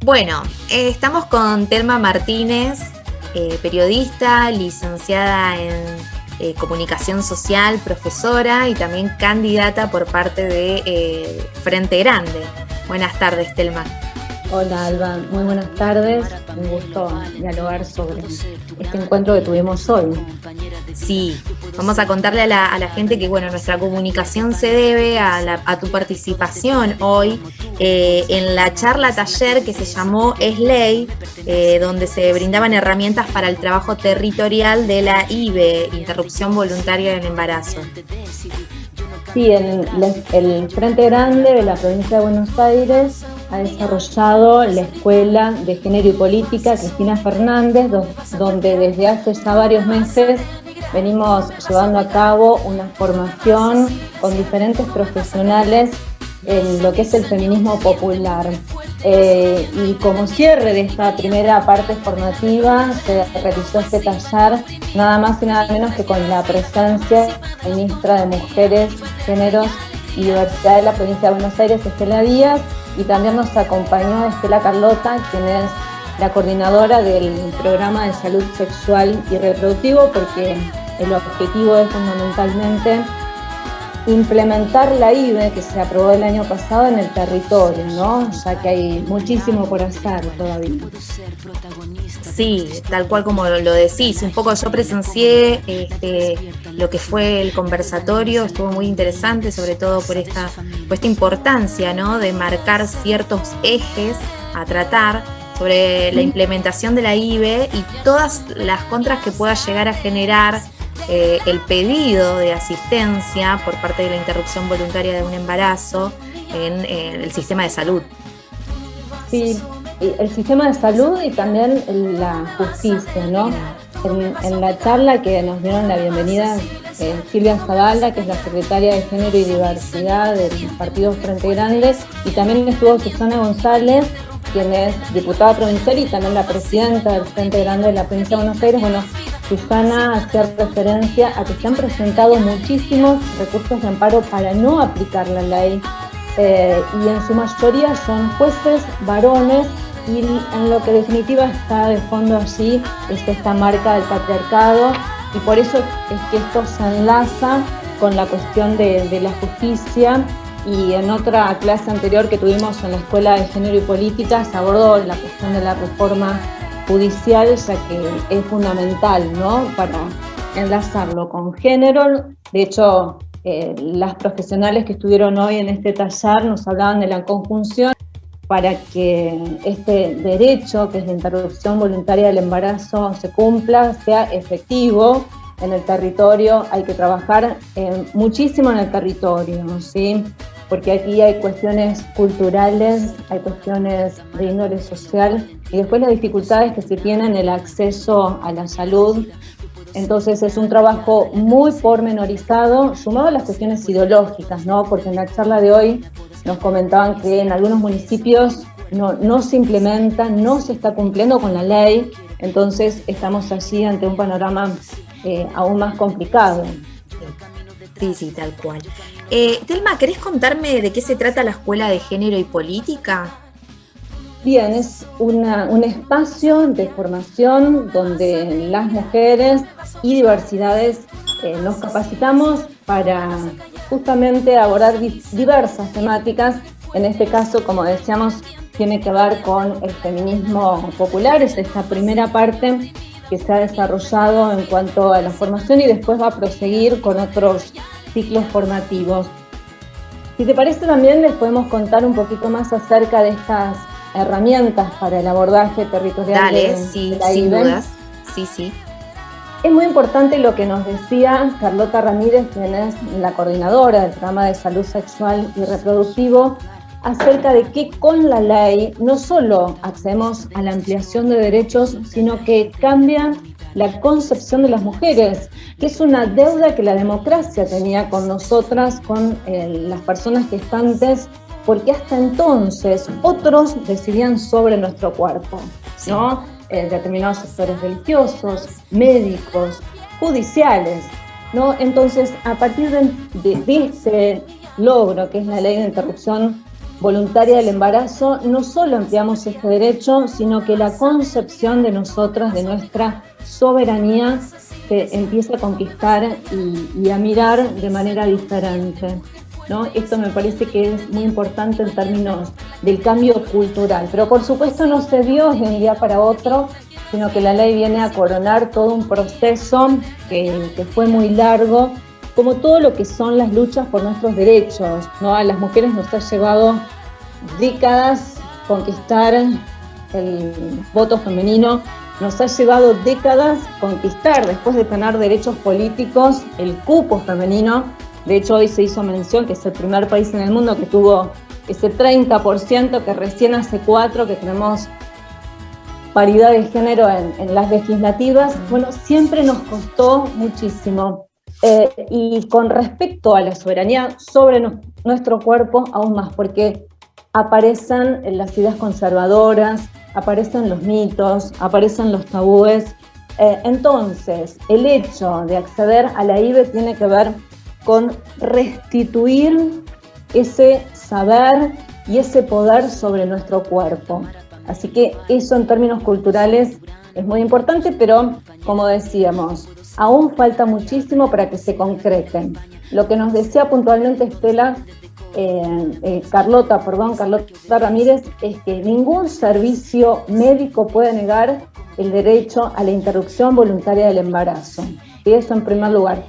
Bueno, estamos con Telma Martínez, periodista, licenciada en comunicación social, profesora y también candidata por parte de Frente Grande. Buenas tardes, Telma. Hola Alba, muy buenas tardes, un gusto dialogar sobre este encuentro que tuvimos hoy. Sí, vamos a contarle a la gente que bueno, nuestra comunicación se debe a tu participación hoy en la charla taller que se llamó Es Ley, donde se brindaban herramientas para el trabajo territorial de la IVE, Interrupción Voluntaria del Embarazo. Sí, el Frente Grande de la provincia de Buenos Aires ha desarrollado la Escuela de Género y Política Cristina Fernández, donde desde hace ya varios meses venimos llevando a cabo una formación con diferentes profesionales en lo que es el feminismo popular. Y como cierre de esta primera parte formativa se realizó este taller nada más y nada menos que con la presencia de la ministra de Mujeres, Géneros y Diversidad de la provincia de Buenos Aires, Estela Díaz, y también nos acompañó Estela Carlota, quien es la coordinadora del programa de salud sexual y reproductivo, porque el objetivo es fundamentalmente implementar la IVE que se aprobó el año pasado en el territorio, ¿no? Ya que hay muchísimo por hacer todavía. Sí, tal cual como lo decís, un poco yo presencié lo que fue el conversatorio, estuvo muy interesante, sobre todo por esta importancia, ¿no? De marcar ciertos ejes a tratar sobre la implementación de la IVE y todas las contras que pueda llegar a generar el pedido de asistencia por parte de la interrupción voluntaria de un embarazo en el sistema de salud. Sí, el sistema de salud y también la justicia, ¿no? En la charla que nos dieron la bienvenida Silvia Zavala, que es la secretaria de Género y Diversidad del Partido Frente Grande, y también estuvo Susana González, quien es diputada provincial y también la presidenta del Frente Grande de la provincia de Buenos Aires. Bueno, Susana hacía referencia a que se han presentado muchísimos recursos de amparo para no aplicar la ley, y en su mayoría son jueces varones, y en lo que definitiva está de fondo allí es esta marca del patriarcado, y por eso es que esto se enlaza con la cuestión de la justicia. Y en otra clase anterior que tuvimos en la Escuela de Género y Política se abordó la cuestión de la reforma judicial, ya que es fundamental, ¿no?, para enlazarlo con género. De hecho, las profesionales que estuvieron hoy en este taller nos hablaban de la conjunción para que este derecho, que es la interrupción voluntaria del embarazo, se cumpla, sea efectivo en el territorio. Hay que trabajar muchísimo en el territorio, ¿sí?, porque aquí hay cuestiones culturales, hay cuestiones de índole social, y después las dificultades que se tienen en el acceso a la salud. Entonces es un trabajo muy pormenorizado, sumado a las cuestiones ideológicas, ¿no? Porque en la charla de hoy nos comentaban que en algunos municipios no se implementa, no se está cumpliendo con la ley, entonces estamos allí ante un panorama aún más complicado. Sí, tal cual. Telma, ¿querés contarme de qué se trata la Escuela de Género y Política? Bien, es un espacio de formación donde las mujeres y diversidades nos capacitamos para justamente abordar diversas temáticas. En este caso, como decíamos, tiene que ver con el feminismo popular, es esta primera parte que se ha desarrollado en cuanto a la formación, y después va a proseguir con otros ciclos formativos. Si te parece, también les podemos contar un poquito más acerca de estas herramientas para el abordaje territorial. Dale, de la sin IVE. dudas. Sí. Es muy importante lo que nos decía Carlota Ramírez, quien es la coordinadora del programa de salud sexual y reproductivo, acerca de que con la ley no solo accedemos a la ampliación de derechos, sino que cambia la concepción de las mujeres, que es una deuda que la democracia tenía con nosotras, con las personas gestantes, porque hasta entonces otros decidían sobre nuestro cuerpo, ¿no? Determinados sectores religiosos, médicos, judiciales, ¿no? Entonces, a partir de este logro, que es la ley de interrupción voluntaria del embarazo, no solo ampliamos este derecho, sino que la concepción de nosotras, de nuestra soberanía, se empieza a conquistar y a mirar de manera diferente, ¿no? Esto me parece que es muy importante en términos del cambio cultural, pero por supuesto no se dio de un día para otro, sino que la ley viene a coronar todo un proceso que fue muy largo, como todo lo que son las luchas por nuestros derechos, ¿no? A las mujeres nos ha llevado décadas conquistar el voto femenino, nos ha llevado décadas conquistar, después de tener derechos políticos, el cupo femenino. De hecho, hoy se hizo mención que es el primer país en el mundo que tuvo ese 30%, que recién hace 4 que tenemos paridad de género en las legislativas. Bueno, siempre nos costó muchísimo. Y con respecto a la soberanía sobre nuestro cuerpo, aún más, porque aparecen las ideas conservadoras, aparecen los mitos, aparecen los tabúes. Entonces, el hecho de acceder a la IVE tiene que ver con restituir ese saber y ese poder sobre nuestro cuerpo. Así que eso en términos culturales es muy importante, pero como decíamos, aún falta muchísimo para que se concreten. Lo que nos decía puntualmente Carlota Ramírez, es que ningún servicio médico puede negar el derecho a la interrupción voluntaria del embarazo. Y eso en primer lugar.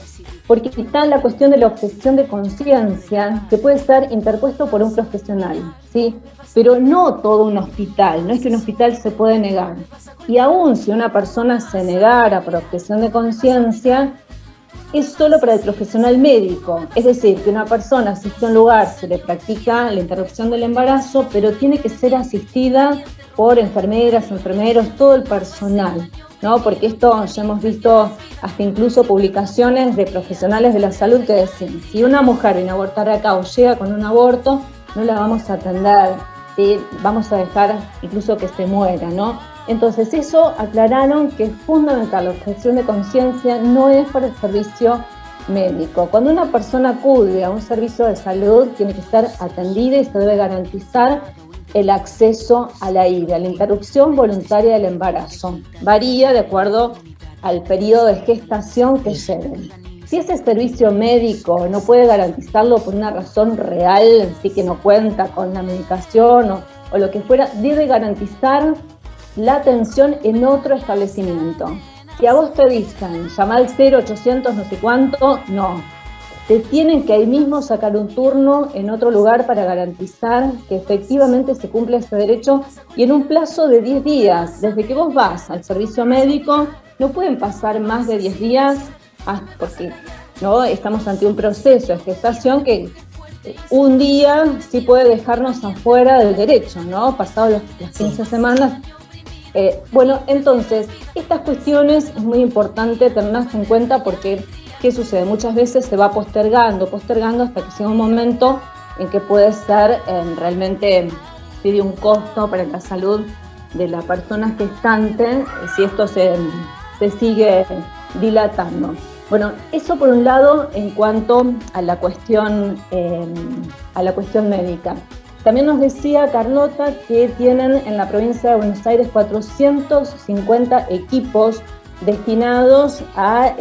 Porque está la cuestión de la objeción de conciencia que puede ser interpuesto por un profesional, ¿sí? Pero no todo un hospital, no es que un hospital se puede negar. Y aún si una persona se negara por objeción de conciencia, es solo para el profesional médico. Es decir, que una persona asiste a un lugar, se le practica la interrupción del embarazo, pero tiene que ser asistida por enfermeras, enfermeros, todo el personal, ¿no? Porque esto ya hemos visto hasta incluso publicaciones de profesionales de la salud que decían, si una mujer viene a abortar acá o llega con un aborto, no la vamos a atender, ¿sí? Vamos a dejar incluso que se muera, ¿no? Entonces eso aclararon que es fundamental, la objeción de conciencia no es para el servicio médico. Cuando una persona acude a un servicio de salud, tiene que estar atendida y se debe garantizar el acceso a la IVE, a la interrupción voluntaria del embarazo. Varía de acuerdo al periodo de gestación que lleven. Si ese servicio médico no puede garantizarlo por una razón real, así que no cuenta con la medicación o lo que fuera, debe garantizar la atención en otro establecimiento. Si a vos te dicen, llama al 0800 no sé cuánto, no. Te tienen que ahí mismo sacar un turno en otro lugar para garantizar que efectivamente se cumple ese derecho y en un plazo de 10 días. Desde que vos vas al servicio médico, no pueden pasar más de 10 días, porque ¿no? Estamos ante un proceso de gestación que un día sí puede dejarnos afuera del derecho, ¿no? Pasado las 15 semanas. Bueno, entonces, estas cuestiones es muy importante tenerlas en cuenta porque, ¿qué sucede? Muchas veces se va postergando hasta que llega un momento en que puede ser realmente de un costo para la salud de la persona gestante si esto se sigue dilatando. Bueno, eso por un lado en cuanto a la cuestión médica. También nos decía Carlota que tienen en la provincia de Buenos Aires 450 equipos destinados a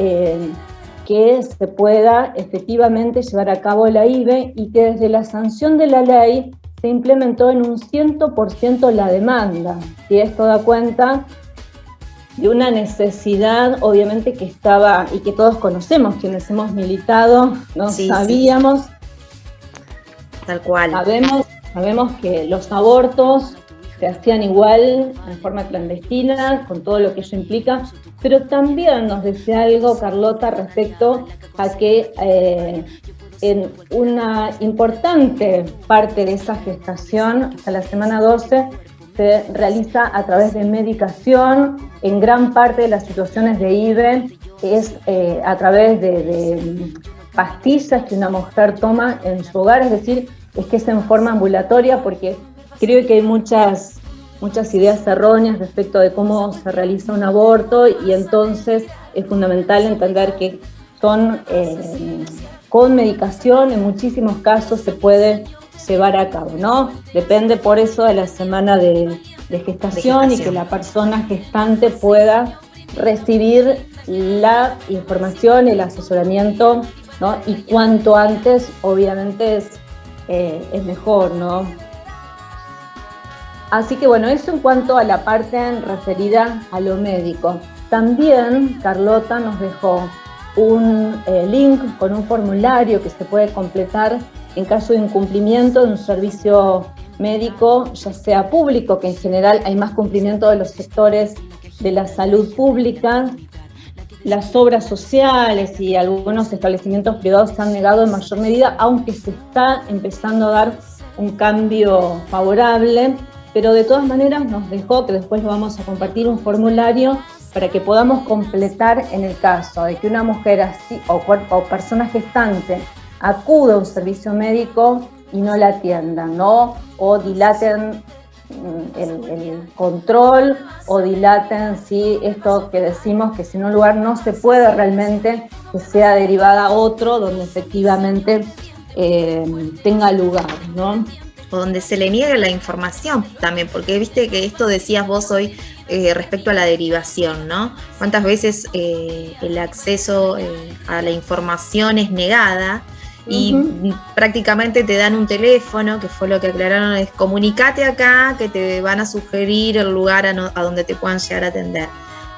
que se pueda efectivamente llevar a cabo la IVE y que desde la sanción de la ley se implementó en un 100% la demanda. Y esto da cuenta de una necesidad, obviamente, que estaba y que todos conocemos, quienes hemos militado, no sabíamos. Sí. Tal cual. Sabemos que los abortos se hacían igual, en forma clandestina, con todo lo que ello implica, pero también nos decía algo, Carlota, respecto a que en una importante parte de esa gestación, hasta la semana 12, se realiza a través de medicación. En gran parte de las situaciones de IVE es a través de pastillas que una mujer toma en su hogar, es decir, es que es en forma ambulatoria, porque creo que hay muchas ideas erróneas respecto de cómo se realiza un aborto y entonces es fundamental entender que son con medicación, en muchísimos casos se puede llevar a cabo, ¿no? Depende por eso de la semana de gestación y que la persona gestante pueda recibir la información, el asesoramiento, ¿no? Y cuanto antes, obviamente, es mejor, ¿no? Así que bueno, eso en cuanto a la parte referida a lo médico. También Carlota nos dejó un link con un formulario que se puede completar en caso de incumplimiento de un servicio médico, ya sea público, que en general hay más cumplimiento de los sectores de la salud pública. Las obras sociales y algunos establecimientos privados se han negado en mayor medida, aunque se está empezando a dar un cambio favorable, pero de todas maneras nos dejó, que después lo vamos a compartir, un formulario para que podamos completar en el caso de que una mujer así o persona gestante acuda a un servicio médico y no la atiendan, ¿no? O dilaten el control, o dilaten esto que decimos, que si en un lugar no se puede realmente, que sea derivada a otro donde efectivamente tenga lugar, ¿no? O donde se le niegue la información también, porque viste que esto decías vos hoy respecto a la derivación, ¿no? ¿Cuántas veces el acceso a la información es negada? Y prácticamente te dan un teléfono, que fue lo que aclararon, es comunicate acá, que te van a sugerir el lugar a donde te puedan llegar a atender.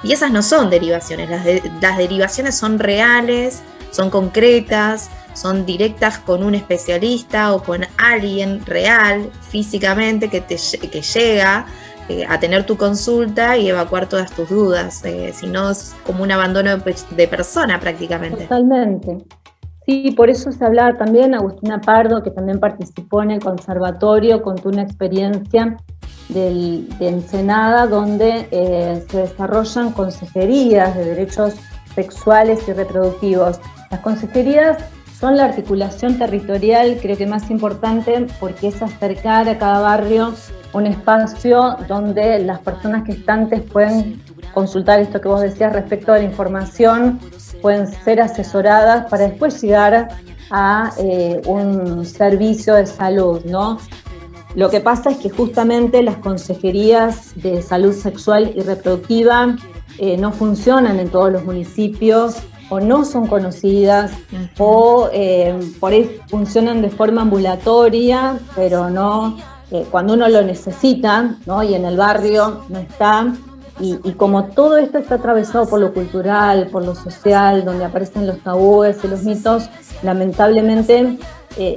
Y esas no son derivaciones, las derivaciones son reales, son concretas, son directas con un especialista o con alguien real, físicamente, que llega a tener tu consulta y evacuar todas tus dudas. Si no, es como un abandono de persona prácticamente. Totalmente. Sí, por eso se hablaba también, Agustina Pardo, que también participó en el conservatorio, contó una experiencia de Ensenada, donde se desarrollan consejerías de derechos sexuales y reproductivos. Las consejerías son la articulación territorial, creo que más importante, porque es acercar a cada barrio un espacio donde las personas gestantes pueden consultar esto que vos decías respecto a la información, pueden ser asesoradas para después llegar a un servicio de salud, ¿no? Lo que pasa es que justamente las consejerías de salud sexual y reproductiva no funcionan en todos los municipios, o no son conocidas, o por ahí funcionan de forma ambulatoria, pero no cuando uno lo necesita, ¿no? Y en el barrio no está. Y como todo esto está atravesado por lo cultural, por lo social, donde aparecen los tabúes y los mitos, lamentablemente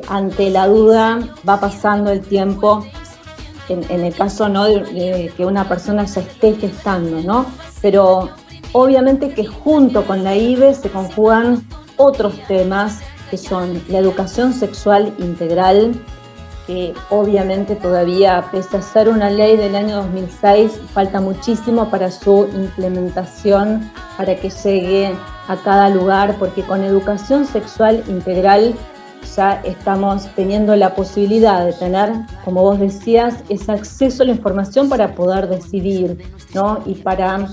ante la duda va pasando el tiempo, en el caso, ¿no?, de que una persona ya esté gestando, ¿no? Pero obviamente que junto con la IVE se conjugan otros temas que son la educación sexual integral, que obviamente todavía, pese a ser una ley del año 2006, falta muchísimo para su implementación, para que llegue a cada lugar, porque con educación sexual integral ya estamos teniendo la posibilidad de tener, como vos decías, ese acceso a la información para poder decidir, ¿no? Y para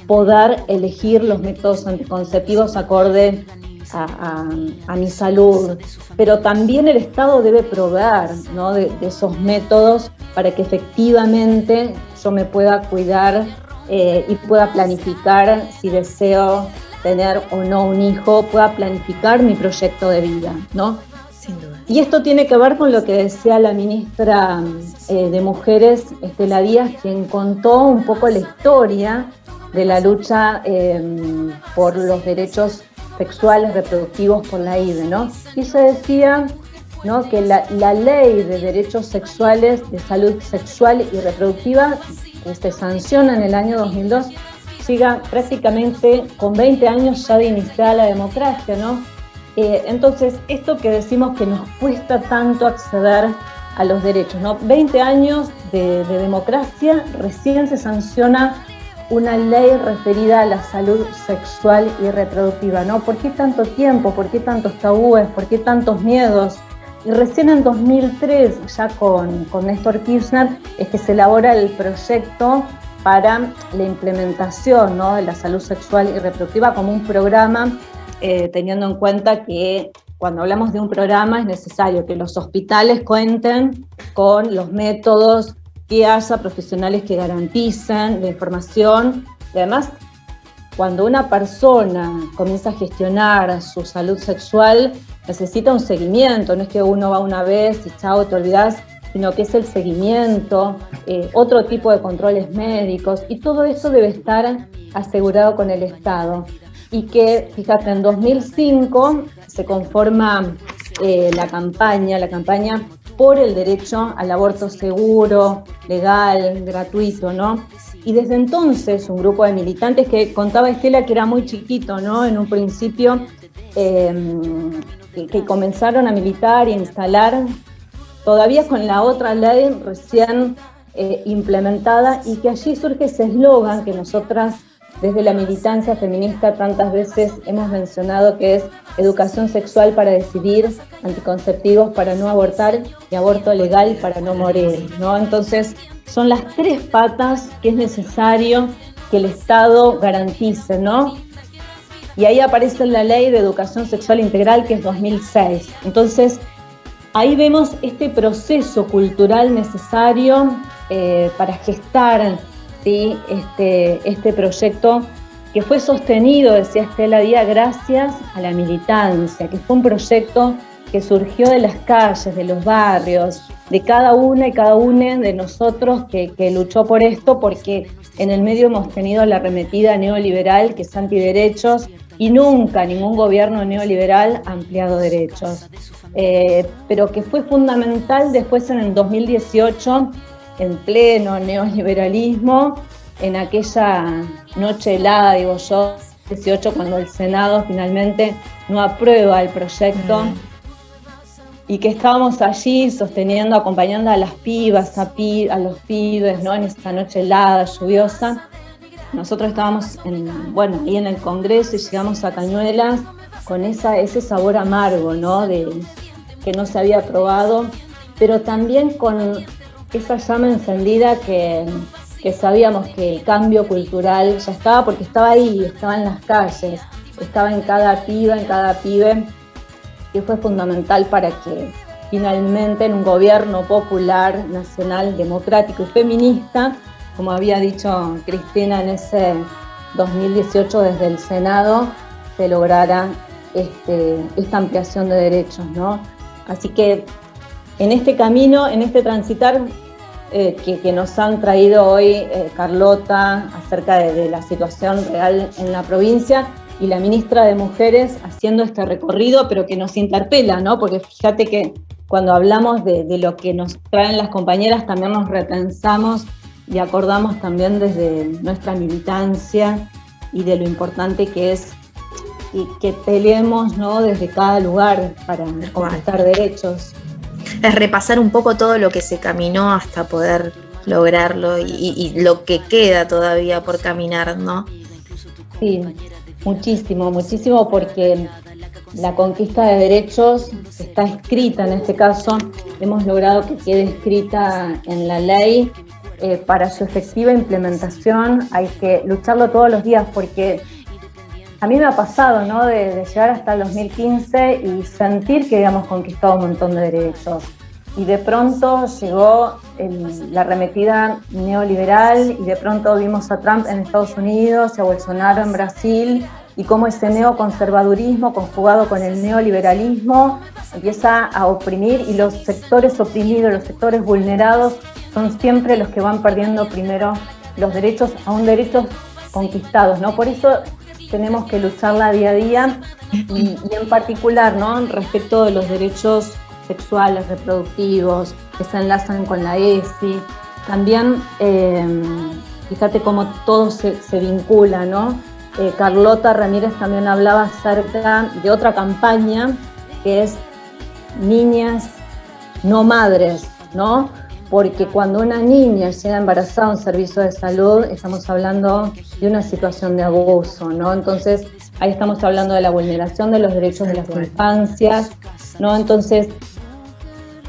poder elegir los métodos anticonceptivos acorde a mi salud, pero también el Estado debe proveer, ¿no?, de esos métodos para que efectivamente yo me pueda cuidar y pueda planificar, si deseo tener o no un hijo, pueda planificar mi proyecto de vida, ¿no? Sin duda. Y esto tiene que ver con lo que decía la ministra de Mujeres, Estela Díaz, quien contó un poco la historia de la lucha por los derechos sexuales reproductivos por la IVE, ¿no? Y se decía, ¿no?, que la ley de derechos sexuales, de salud sexual y reproductiva, que se sanciona en el año 2002, llega prácticamente con 20 años ya de iniciada la democracia, ¿no? Entonces, esto que decimos que nos cuesta tanto acceder a los derechos, ¿no? 20 años de democracia, recién se sanciona una ley referida a la salud sexual y reproductiva, ¿no? ¿Por qué tanto tiempo? ¿Por qué tantos tabúes? ¿Por qué tantos miedos? Y recién en 2003, ya con Néstor Kirchner, es que se elabora el proyecto para la implementación, ¿no?, de la salud sexual y reproductiva como un programa, teniendo en cuenta que cuando hablamos de un programa es necesario que los hospitales cuenten con los métodos, que haya profesionales que garanticen la información, y además cuando una persona comienza a gestionar su salud sexual necesita un seguimiento, no es que uno va una vez y chao, te olvidás, sino que es el seguimiento, otro tipo de controles médicos, y todo eso debe estar asegurado con el Estado. Y que, fíjate, en 2005 se conforma la campaña por el derecho al aborto seguro, legal, gratuito, ¿no? Y desde entonces un grupo de militantes que contaba Estela que era muy chiquito, ¿no? En un principio que comenzaron a militar y a instalar, todavía con la otra ley recién implementada, y que allí surge ese eslogan que nosotras desde la militancia feminista tantas veces hemos mencionado, que es educación sexual para decidir, anticonceptivos para no abortar y aborto legal para no morir, ¿no? Entonces son las tres patas que es necesario que el Estado garantice, ¿no? Y ahí aparece la Ley de Educación Sexual Integral, que es 2006. Entonces ahí vemos este proceso cultural necesario para gestar, ¿sí? este proyecto que fue sostenido, decía Estela Díaz, gracias a la militancia, que fue un proyecto que surgió de las calles, de los barrios, de cada una y cada uno de nosotros que luchó por esto, porque en el medio hemos tenido la arremetida neoliberal, que es antiderechos, y nunca ningún gobierno neoliberal ha ampliado derechos. Pero que fue fundamental después en el 2018, en pleno neoliberalismo, en aquella noche helada, digo yo, 18, cuando el Senado finalmente no aprueba el proyecto, y que estábamos allí sosteniendo, acompañando a las pibas, a los pibes, ¿no? En esta noche helada, lluviosa. Nosotros estábamos ahí en el Congreso y llegamos a Cañuelas con ese sabor amargo, ¿no? Que no se había probado, pero también con esa llama encendida que sabíamos que el cambio cultural ya estaba, porque estaba ahí, estaba en las calles, estaba en cada piba, en cada pibe, que fue fundamental para que finalmente en un gobierno popular, nacional, democrático y feminista, como había dicho Cristina en ese 2018 desde el Senado, se lograra esta ampliación de derechos, ¿no? Así que en este camino, en este transitar que nos han traído hoy Carlota acerca de la situación real en la provincia, y la ministra de Mujeres haciendo este recorrido, pero que nos interpela, ¿no? Porque fíjate que cuando hablamos de lo que nos traen las compañeras, también nos repensamos y acordamos también desde nuestra militancia y de lo importante que es y que peleemos, ¿no? Desde cada lugar para conquistar derechos. Es repasar un poco todo lo que se caminó hasta poder lograrlo y lo que queda todavía por caminar, ¿no? Sí, muchísimo, muchísimo, porque la conquista de derechos está escrita, en este caso hemos logrado que quede escrita en la ley. Para su efectiva implementación hay que lucharlo todos los días, porque a mí me ha pasado, ¿no? de llegar hasta el 2015 y sentir que habíamos conquistado un montón de derechos. Y de pronto llegó la arremetida neoliberal, y de pronto vimos a Trump en Estados Unidos y a Bolsonaro en Brasil, y cómo ese neoconservadurismo conjugado con el neoliberalismo empieza a oprimir, y los sectores oprimidos, los sectores vulnerados son siempre los que van perdiendo primero los derechos, aún derechos conquistados, ¿no? Por eso tenemos que lucharla día a día, y en particular, ¿no? Respecto de los derechos sexuales, reproductivos, que se enlazan con la ESI. También, fíjate cómo todo se vincula, ¿no? Carlota Ramírez también hablaba acerca de otra campaña, que es Niñas no Madres, ¿no? Porque cuando una niña llega embarazada a un servicio de salud, estamos hablando de una situación de abuso, ¿no? Entonces, ahí estamos hablando de la vulneración de los derechos de las infancias, ¿no? Entonces,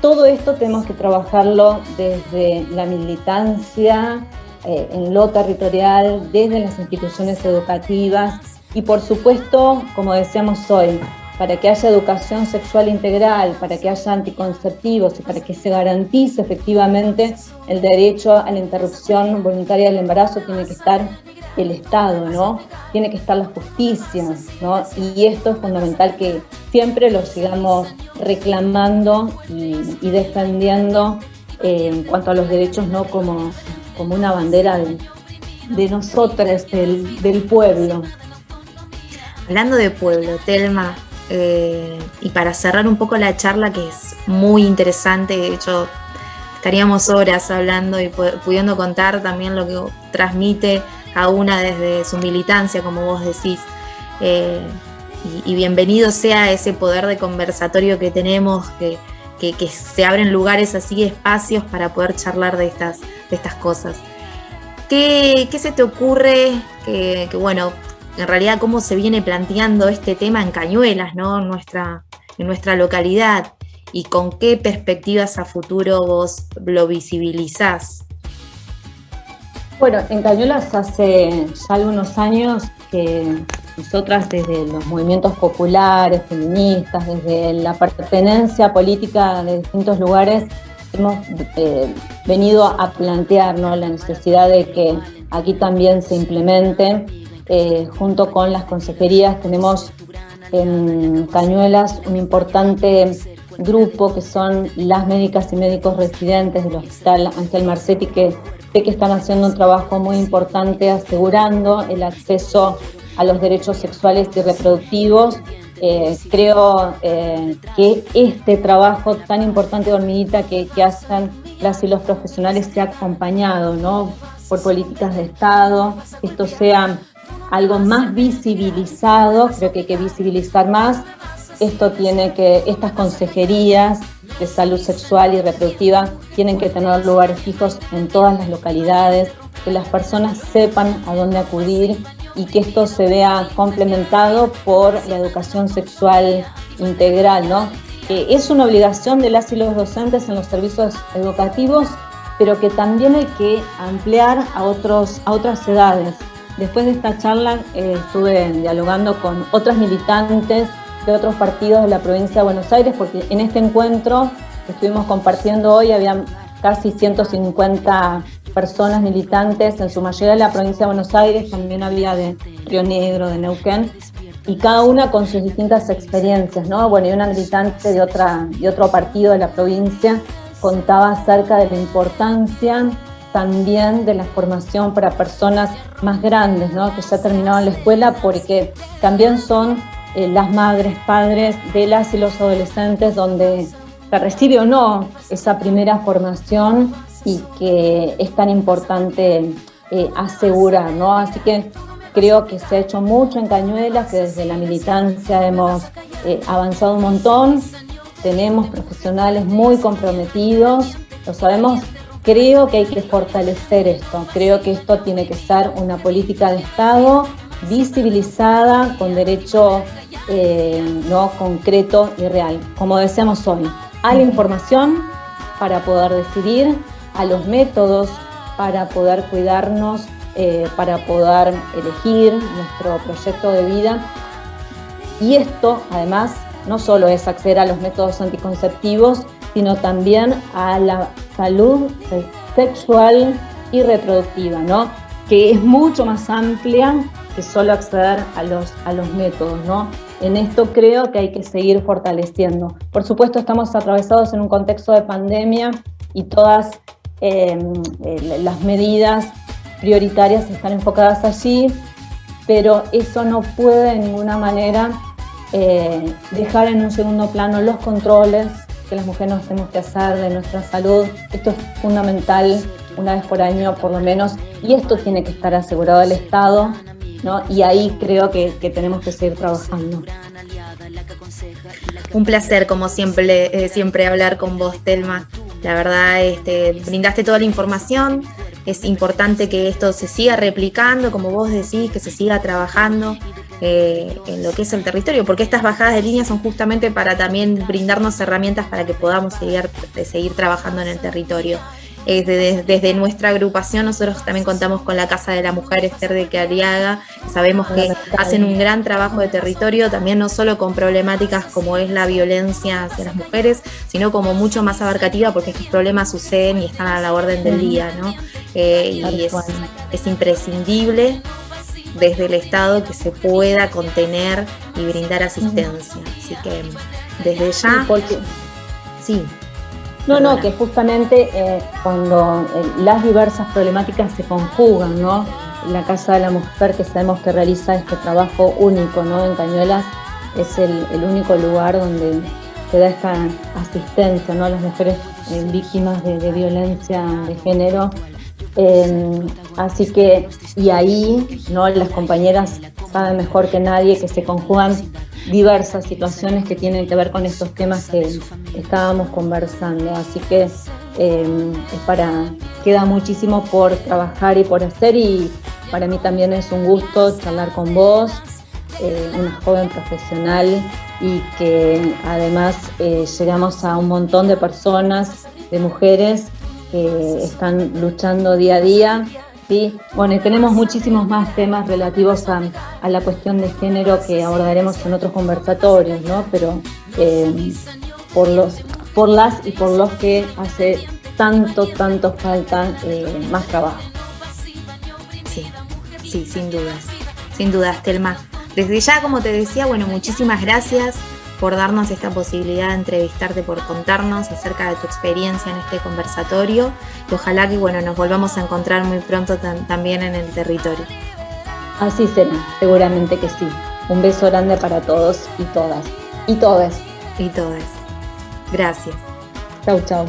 todo esto tenemos que trabajarlo desde la militancia, en lo territorial, desde las instituciones educativas, y por supuesto, como decíamos hoy, para que haya educación sexual integral, para que haya anticonceptivos y para que se garantice efectivamente el derecho a la interrupción voluntaria del embarazo, tiene que estar el Estado, ¿no? Tiene que estar la justicia, ¿no? Y esto es fundamental que siempre lo sigamos reclamando y defendiendo en cuanto a los derechos, no como una bandera de nosotros, del pueblo. Hablando de pueblo, Telma, y para cerrar un poco la charla, que es muy interesante, de hecho estaríamos horas hablando y pudiendo contar también lo que transmite a una desde su militancia, como vos decís, y bienvenido sea ese poder de conversatorio que tenemos, que se abren lugares así, espacios para poder charlar de estas cosas. ¿Qué se te ocurre que bueno, en realidad cómo se viene planteando este tema en Cañuelas, ¿no? En nuestra localidad, y con qué perspectivas a futuro vos lo visibilizás? Bueno, en Cañuelas hace ya algunos años que nosotras, desde los movimientos populares, feministas, desde la pertenencia política de distintos lugares, hemos venido a plantear, ¿no?, la necesidad de que aquí también se implemente, junto con las consejerías. Tenemos en Cañuelas un importante grupo que son las médicas y médicos residentes del Hospital Ángel Marcetti, que están haciendo un trabajo muy importante asegurando el acceso a los derechos sexuales y reproductivos. Creo que este trabajo tan importante de hormiguita que hacen las y los profesionales sea acompañado, ¿no?, por políticas de Estado, que esto sea algo más visibilizado. Creo que hay que visibilizar más. Estas consejerías de salud sexual y reproductiva tienen que tener lugares fijos en todas las localidades, que las personas sepan a dónde acudir y que esto se vea complementado por la educación sexual integral, ¿no? Es una obligación de las y los docentes en los servicios educativos, pero que también hay que ampliar a otras edades. Después de esta charla estuve dialogando con otras militantes de otros partidos de la provincia de Buenos Aires, porque en este encuentro que estuvimos compartiendo hoy había casi 150 personas militantes, en su mayoría de la provincia de Buenos Aires, también había de Río Negro, de Neuquén, y cada una con sus distintas experiencias, ¿no? Bueno, y una militante de otro partido de la provincia contaba acerca de la importancia también de la formación para personas más grandes, ¿no?, que ya terminaban la escuela, porque también son las madres, padres de las y los adolescentes donde se recibe o no esa primera formación y que es tan importante asegurar, ¿no? Así que creo que se ha hecho mucho en Cañuelas, que desde la militancia hemos avanzado un montón, tenemos profesionales muy comprometidos, lo sabemos. Creo que hay que fortalecer esto, creo que esto tiene que ser una política de Estado visibilizada, con derecho no concreto y real, como decíamos hoy, a la información para poder decidir, a los métodos para poder cuidarnos, para poder elegir nuestro proyecto de vida. Y esto, además, no solo es acceder a los métodos anticonceptivos, sino también a la salud sexual y reproductiva, ¿no?, que es mucho más amplia que solo acceder a los métodos, ¿no? En esto creo que hay que seguir fortaleciendo. Por supuesto, estamos atravesados en un contexto de pandemia y todas las medidas prioritarias están enfocadas allí, pero eso no puede de ninguna manera dejar en un segundo plano los controles que las mujeres nos tenemos que hacer de nuestra salud. Esto es fundamental, una vez por año por lo menos, y esto tiene que estar asegurado el Estado, ¿no? Y ahí creo que tenemos que seguir trabajando. Un placer, como siempre hablar con vos, Telma. La verdad, brindaste toda la información. Es importante que esto se siga replicando, como vos decís, que se siga trabajando en lo que es el territorio, porque estas bajadas de línea son justamente para también brindarnos herramientas para que podamos seguir trabajando en el territorio. Desde nuestra agrupación nosotros también contamos con la Casa de la Mujer Esther de Caariaga, sabemos que hacen un gran trabajo de territorio, también no solo con problemáticas como es la violencia hacia las mujeres, sino como mucho más abarcativa, porque estos problemas suceden y están a la orden del día, ¿no? Y es imprescindible desde el Estado que se pueda contener y brindar asistencia. Así que desde ya... Sí. No, que justamente cuando las diversas problemáticas se conjugan, ¿no? La Casa de la Mujer, que sabemos que realiza este trabajo único, ¿no? En Cañuelas es el único lugar donde se da esta asistencia, ¿no? A las mujeres víctimas de violencia de género. Así que, y ahí, ¿no? Las compañeras saben mejor que nadie que se conjugan diversas situaciones que tienen que ver con estos temas que estábamos conversando, así que queda muchísimo por trabajar y por hacer, y para mí también es un gusto charlar con vos, una joven profesional, y que además llegamos a un montón de personas, de mujeres que están luchando día a día. Sí, bueno, y tenemos muchísimos más temas relativos a la cuestión de género que abordaremos en otros conversatorios, ¿no? Pero por las y por los que hace tanto falta más trabajo. Sí, sin dudas, Telma. Desde ya, como te decía, bueno, muchísimas gracias por darnos esta posibilidad de entrevistarte, por contarnos acerca de tu experiencia en este conversatorio, y ojalá que nos volvamos a encontrar muy pronto también en el territorio. Así será, seguramente que sí. Un beso grande para todos y todas. Y todes. Gracias. Chau.